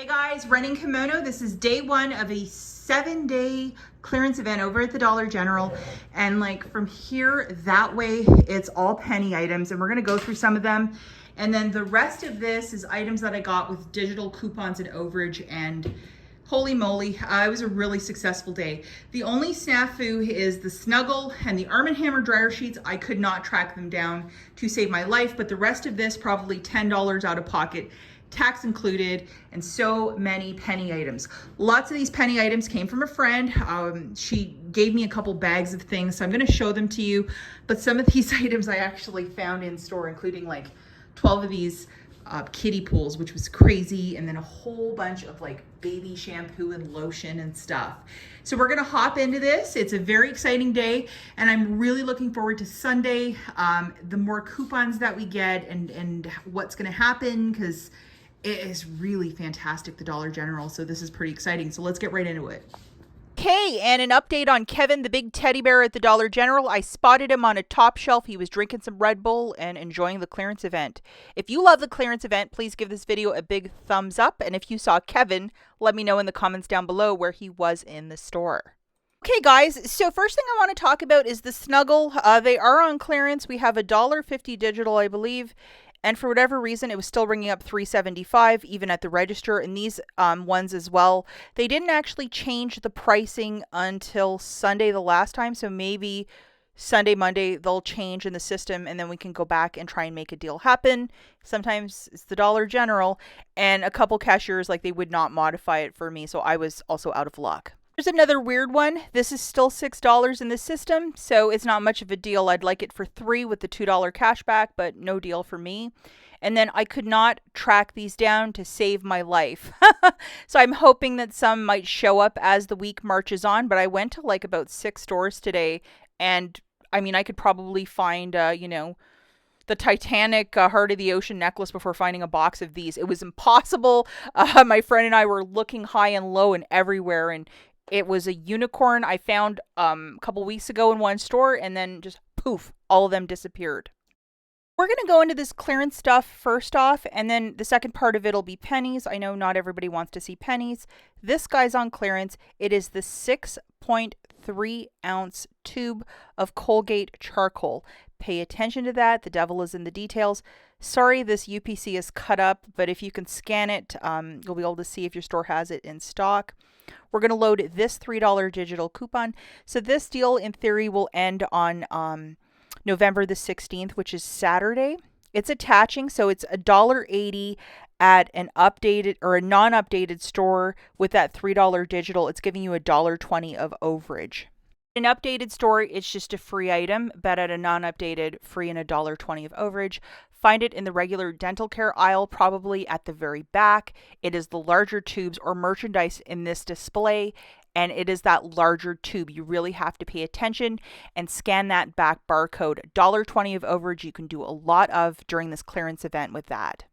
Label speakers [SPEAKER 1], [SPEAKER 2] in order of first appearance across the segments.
[SPEAKER 1] Hey guys, running kimono. This is day one of a 7-day clearance event over at the Dollar General. And like from here that way, it's all penny items and we're gonna go through some of them. And then the rest of this is items that I got with digital coupons and overage, and holy moly, it was a really successful day. The only snafu is the Snuggle and the Arm & Hammer dryer sheets. I could not track them down to save my life, but the rest of this, probably $10 out of pocket, tax included, and so many penny items. Lots of these penny items came from a friend. She gave me a couple bags of things, so I'm gonna show them to you. But some of these items I actually found in store, including like 12 of these kiddie pools, which was crazy, and then a whole bunch of like baby shampoo and lotion and stuff. So we're gonna hop into this. It's a very exciting day, and I'm really looking forward to Sunday. The more coupons that we get and what's gonna happen, because it is really fantastic, the Dollar General. So this is pretty exciting. So let's get right into it. Okay, and an update on Kevin, the big teddy bear at the Dollar General. I spotted him on a top shelf. He was drinking some Red Bull and enjoying the clearance event. If you love the clearance event, please give this video a big thumbs up. And if you saw Kevin, let me know in the comments down below where he was in the store. Okay guys, so first thing I want to talk about is the Snuggle. They are on clearance. We have $1.50 digital, I believe. And for whatever reason, it was still ringing up $3.75 even at the register, and these ones as well. They didn't actually change the pricing until Sunday the last time, so maybe Sunday, Monday, they'll change in the system, and then we can go back and try and make a deal happen. Sometimes it's the Dollar General, and a couple cashiers, like, they would not modify it for me, so I was also out of luck. Here's another weird one. This is still $6 in the system, so it's not much of a deal. I'd like it for $3 with the $2 cashback, but no deal for me. And then I could not track these down to save my life. So I'm hoping that some might show up as the week marches on, but I went to like about 6 stores today, and I mean, I could probably find, you know, the Titanic Heart of the Ocean necklace before finding a box of these. It was impossible. My friend and I were looking high and low and everywhere, and it was a unicorn I found a couple weeks ago in one store, and then just poof, all of them disappeared. We're going to go into this clearance stuff first off, and then the second part of it will be pennies. I know not everybody wants to see pennies. This guy's on clearance. It is the 6.3 ounce tube of Colgate charcoal. Pay attention to that. The devil is in the details. Sorry, this UPC is cut up, but if you can scan it, you'll be able to see if your store has it in stock. We're going to load this $3 digital coupon. So this deal, in theory, will end on November the 16th, which is Saturday. It's attaching, so it's $1.80 at an updated or a non-updated store. With that $3 digital, it's giving you $1.20 of overage. An updated store, it's just a free item, but at a non-updated, free and $1.20 of overage. Find it in the regular dental care aisle, probably at the very back. It is the larger tubes or merchandise in this display, and it is that larger tube. You really have to pay attention and scan that back barcode. $1.20 of overage you can do a lot of during this clearance event with that.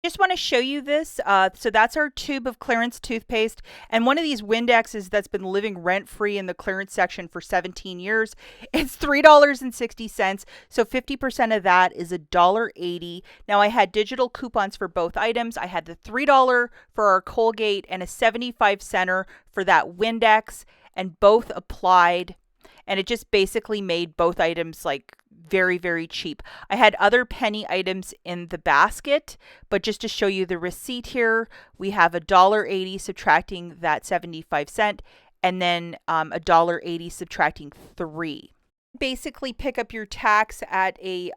[SPEAKER 1] Just want to show you this. So that's our tube of clearance toothpaste, and one of these Windexes that's been living rent-free in the clearance section for 17 years. It's $3.60, so 50% of that is $1.80. Now I had digital coupons for both items. I had the $3 for our Colgate and a 75-center for that Windex, and both applied, and it just basically made both items like very, very cheap. I had other penny items in the basket, but just to show you the receipt here, we have $1.80 subtracting that 75-cent, and then $1.80 subtracting 3. Basically pick up your tax at a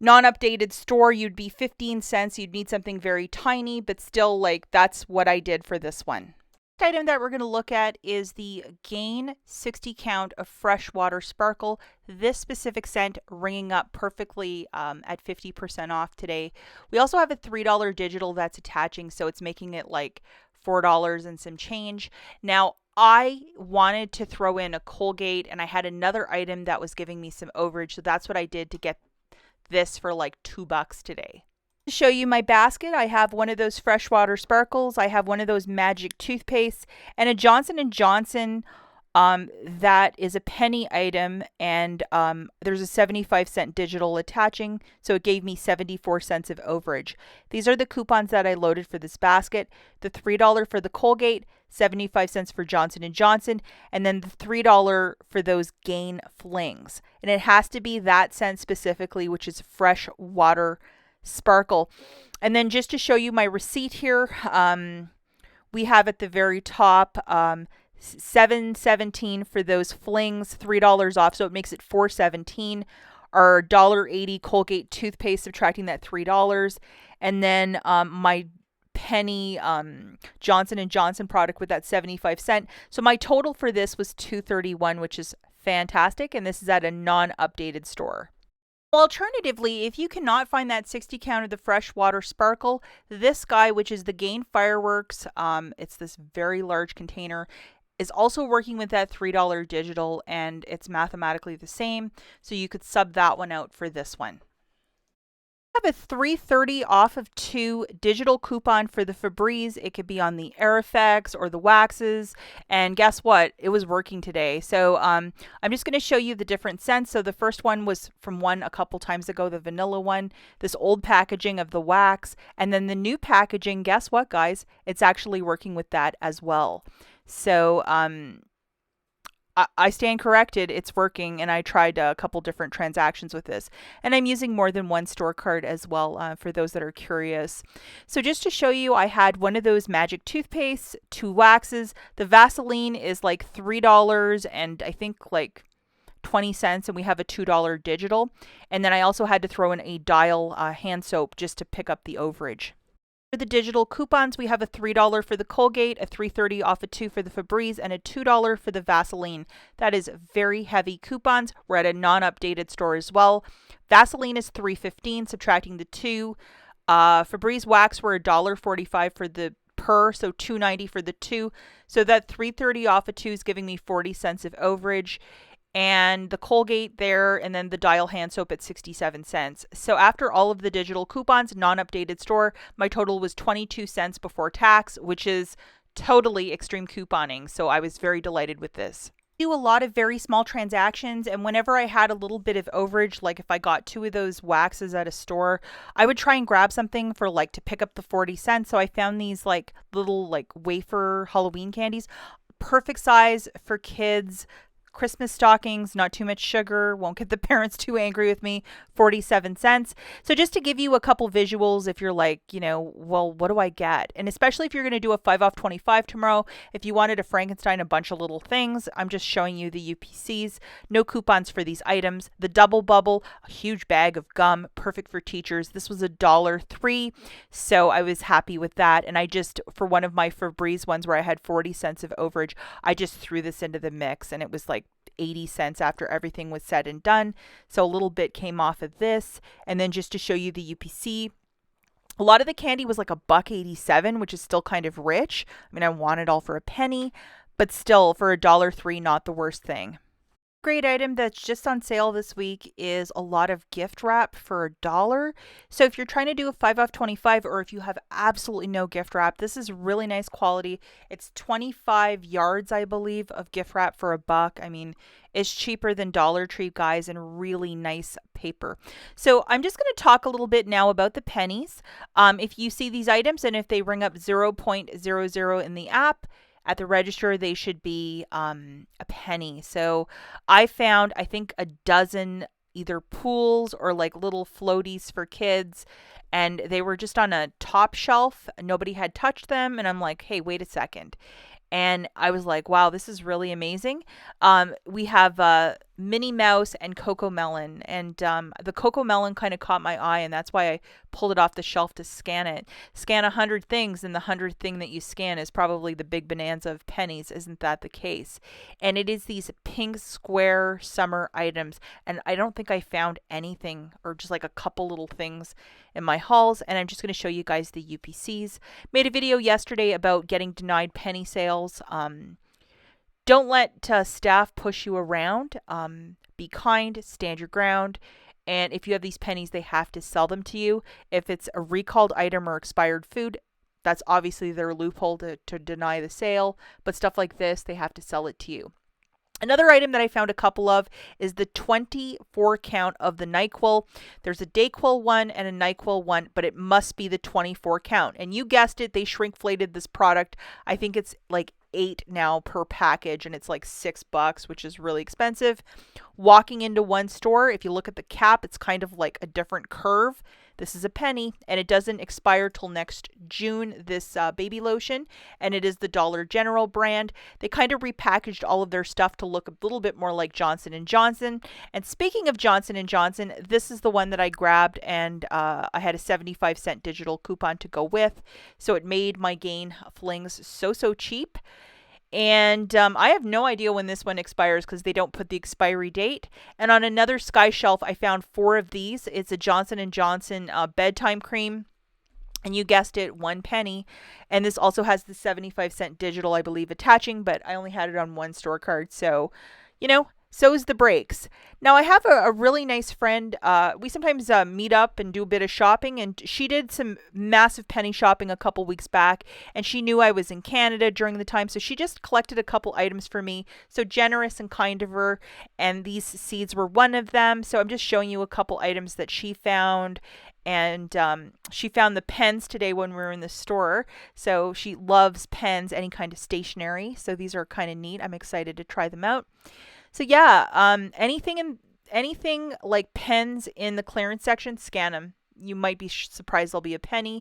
[SPEAKER 1] non-updated store. You'd be 15 cents. You'd need something very tiny, but still, like, that's what I did for this one. Item that we're going to look at is the Gain 60 count of freshwater sparkle. This specific scent ringing up perfectly at 50% off today. We also have a $3 digital that's attaching, so it's making it like $4 and some change. Now I wanted to throw in a Colgate, and I had another item that was giving me some overage, so that's what I did to get this for like $2 today. To show you my basket, I have one of those freshwater sparkles, I have one of those magic toothpastes, and a Johnson & Johnson That is a penny item, and there's a 75-cent digital attaching, so it gave me 74 cents of overage. These are the coupons that I loaded for this basket. The $3 for the Colgate, 75 cents for Johnson & Johnson, and then the $3 for those Gain flings. And it has to be that scent specifically, which is fresh water sparkle. And then just to show you my receipt here, we have at the very top $7.17 for those flings, $3 off, so it makes it $4.17. Our $1.80 Colgate toothpaste, subtracting that $3, and then my penny Johnson & Johnson product with that 75-cent. So my total for this was $2.31, which is fantastic, and this is at a non-updated store. Alternatively, if you cannot find that 60 count of the freshwater sparkle, this guy, which is the Gain Fireworks, it's this very large container, is also working with that $3 digital, and it's mathematically the same, so you could sub that one out for this one. I have a $3.30 off of 2 digital coupon for the Febreze. It could be on the air effects or the waxes, and guess what? It was working today. So I'm just going to show you the different scents. So the first one was from one a couple times ago, the vanilla one, this old packaging of the wax, and then the new packaging, guess what, guys? It's actually working with that as well. So I stand corrected. It's working, and I tried a couple different transactions with this, and I'm using more than one store card as well for those that are curious. So just to show you, I had one of those magic toothpastes, 2 waxes. The Vaseline is like $3 and I think like 20 cents, and we have a $2 digital. And then I also had to throw in a Dial hand soap just to pick up the overage. For the digital coupons, we have a $3 for the Colgate, a $3.30 off of 2 for the Febreze, and a $2 for the Vaseline. That is very heavy coupons. We're at a non-updated store as well. Vaseline is $3.15, subtracting the 2. Febreze wax were $1.45 for the per, so $2.90 for the 2. So that $3.30 off of 2 is giving me 40 cents of overage. And the Colgate there, and then the Dial hand soap at 67 cents. So after all of the digital coupons, non-updated store, my total was 22 cents before tax, which is totally extreme couponing. So I was very delighted with this. I do a lot of very small transactions, and whenever I had a little bit of overage, like if I got 2 of those waxes at a store, I would try and grab something for like to pick up the 40 cents. So I found these like little like wafer Halloween candies, perfect size for kids. Christmas stockings, not too much sugar, won't get the parents too angry with me, 47 cents. So just to give you a couple visuals, if you're like, well, what do I get? And especially if you're going to do a 5 off 25 tomorrow, if you wanted to Frankenstein a bunch of little things, I'm just showing you the UPCs. No coupons for these items. The Double Bubble, a huge bag of gum, perfect for teachers. This was $1.03, so I was happy with that. And I just, for one of my Febreze ones where I had 40 cents of overage, I just threw this into the mix, and it was like 80 cents after everything was said and done. So a little bit came off of this. And then just to show you the UPC, a lot of the candy was like $1.87, which is still kind of rich. I mean, I want it all for a penny, but still for $1.03, not the worst thing. Great item that's just on sale this week is a lot of gift wrap for $1. So if you're trying to do a 5 off 25, or if you have absolutely no gift wrap, this is really nice quality. It's 25 yards, I believe, of gift wrap for $1. I mean, it's cheaper than Dollar Tree, guys, and really nice paper. So I'm just going to talk a little bit now about the pennies. If you see these items and if they ring up 0.00 in the app, at the register, they should be a penny. So I found, I think, a dozen either pools or like little floaties for kids, and they were just on a top shelf. Nobody had touched them, and I'm like, hey, wait a second. And I was like, wow, this is really amazing. We have Minnie Mouse and Coco Melon. And the Coco Melon kind of caught my eye, and that's why I pulled it off the shelf to scan it. Scan 100 things, and the 100th thing that you scan is probably the big bonanza of pennies. Isn't that the case? And it is these pink square summer items. And I don't think I found anything, or just like a couple little things in my hauls. And I'm just going to show you guys the UPCs. Made a video yesterday about getting denied penny sales. Don't let staff push you around. Be kind, stand your ground, and if you have these pennies, they have to sell them to you. If it's a recalled item or expired food, that's obviously their loophole to deny the sale, but stuff like this, they have to sell it to you. Another item that I found a couple of is the 24 count of the NyQuil. There's a DayQuil one and a NyQuil one, but it must be the 24 count. And you guessed it, they shrinkflated this product. I think it's like 8 now per package, and it's like $6, which is really expensive. Walking into one store, if you look at the cap, it's kind of like a different curve. This is a penny, and it doesn't expire till next June, this baby lotion, and it is the Dollar General brand. They kind of repackaged all of their stuff to look a little bit more like Johnson & Johnson. And speaking of Johnson & Johnson, this is the one that I grabbed, and I had a 75-cent digital coupon to go with, so it made my Gain Flings so cheap. And I have no idea when this one expires because they don't put the expiry date. And on another Sky shelf, I found 4 of these. It's a Johnson & Johnson bedtime cream. And you guessed it, 1 penny. And this also has the 75-cent digital, I believe, attaching. But I only had it on one store card. So, you know, so's the breaks. Now, I have a really nice friend. We sometimes meet up and do a bit of shopping, and she did some massive penny shopping a couple weeks back, and she knew I was in Canada during the time, so she just collected a couple items for me. So generous and kind of her, and these seeds were one of them. So I'm just showing you a couple items that she found. And she found the pens today when we were in the store. So she loves pens, any kind of stationery. So these are kind of neat. I'm excited to try them out. So yeah, anything like pens in the clearance section, scan them. You might be surprised they'll be a penny.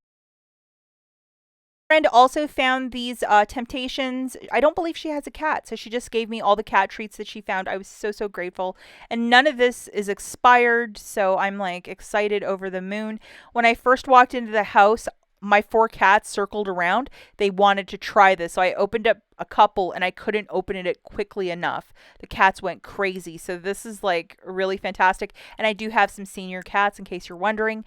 [SPEAKER 1] Friend also found these Temptations. I don't believe she has a cat, so she just gave me all the cat treats that she found. I was so grateful. And none of this is expired, so I'm like excited over the moon. When I first walked into the house, my 4 cats circled around. They wanted to try this. So I opened up a couple and I couldn't open it quickly enough. The cats went crazy. So this is like really fantastic. And I do have some senior cats in case you're wondering.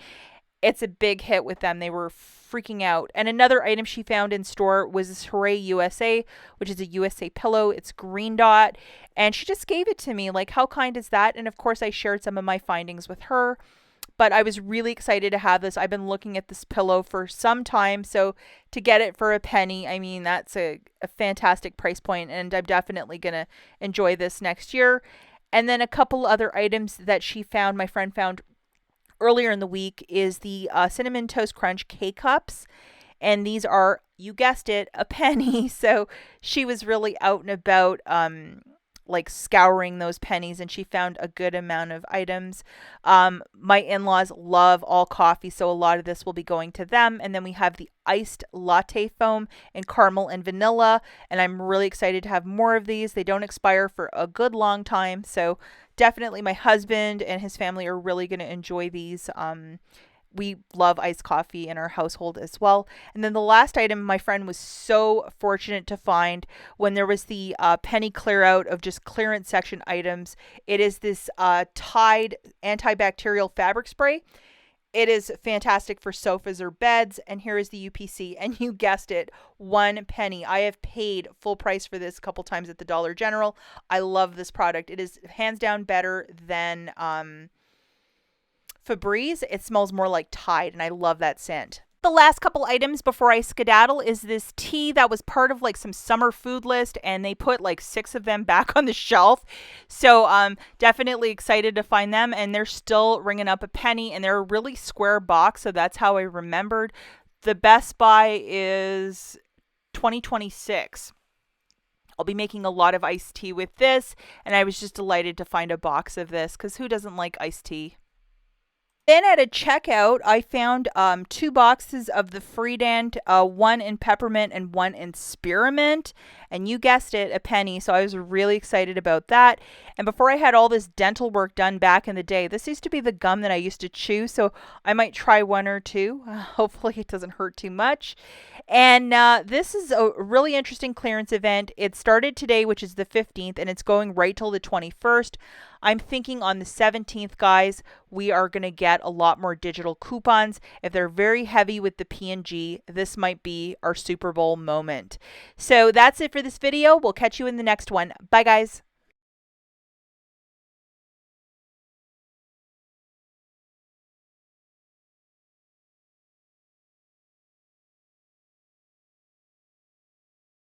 [SPEAKER 1] It's a big hit with them. They were freaking out. And another item she found in store was this Hooray USA, which is a USA pillow. It's green dot. And she just gave it to me. Like, how kind is that? And of course I shared some of my findings with her. But I was really excited to have this. I've been looking at this pillow for some time. So to get it for a penny, I mean, that's a fantastic price point. And I'm definitely going to enjoy this next year. And then a couple other items that she found, my friend found earlier in the week, is the Cinnamon Toast Crunch K-Cups. And these are, you guessed it, a penny. So she was really out and about like scouring those pennies, and she found a good amount of items. My in-laws love all coffee, so a lot of this will be going to them. And then we have the iced latte foam in caramel and vanilla, and I'm really excited to have more of these. They don't expire for a good long time, so definitely my husband and his family are really going to enjoy these. We love iced coffee in our household as well. And then the last item my friend was so fortunate to find when there was the penny clear out of just clearance section items. It is this Tide antibacterial fabric spray. It is fantastic for sofas or beds. And here is the UPC. And you guessed it, 1 penny. I have paid full price for this a couple times at the Dollar General. I love this product. It is hands down better than Febreze. It smells more like Tide, and I love that scent. The last couple items before I skedaddle is this tea that was part of like some summer food list, and they put like 6 of them back on the shelf. So definitely excited to find them, and they're still ringing up a penny, and they're a really square box, so that's how I remembered. The best buy is 2026. I'll be making a lot of iced tea with this, and I was just delighted to find a box of this because who doesn't like iced tea? Then at a checkout, I found 2 boxes of the Friedand, 1 in peppermint and 1 in spearmint. And you guessed it, a penny. So I was really excited about that. And before I had all this dental work done back in the day, this used to be the gum that I used to chew. So I might try 1 or 2. Hopefully it doesn't hurt too much. And this is a really interesting clearance event. It started today, which is the 15th, and it's going right till the 21st. I'm thinking on the 17th, guys, we are going to get a lot more digital coupons. If they're very heavy with the P&G, this might be our Super Bowl moment. So that's it for this video. We'll catch you in the next one. Bye, guys.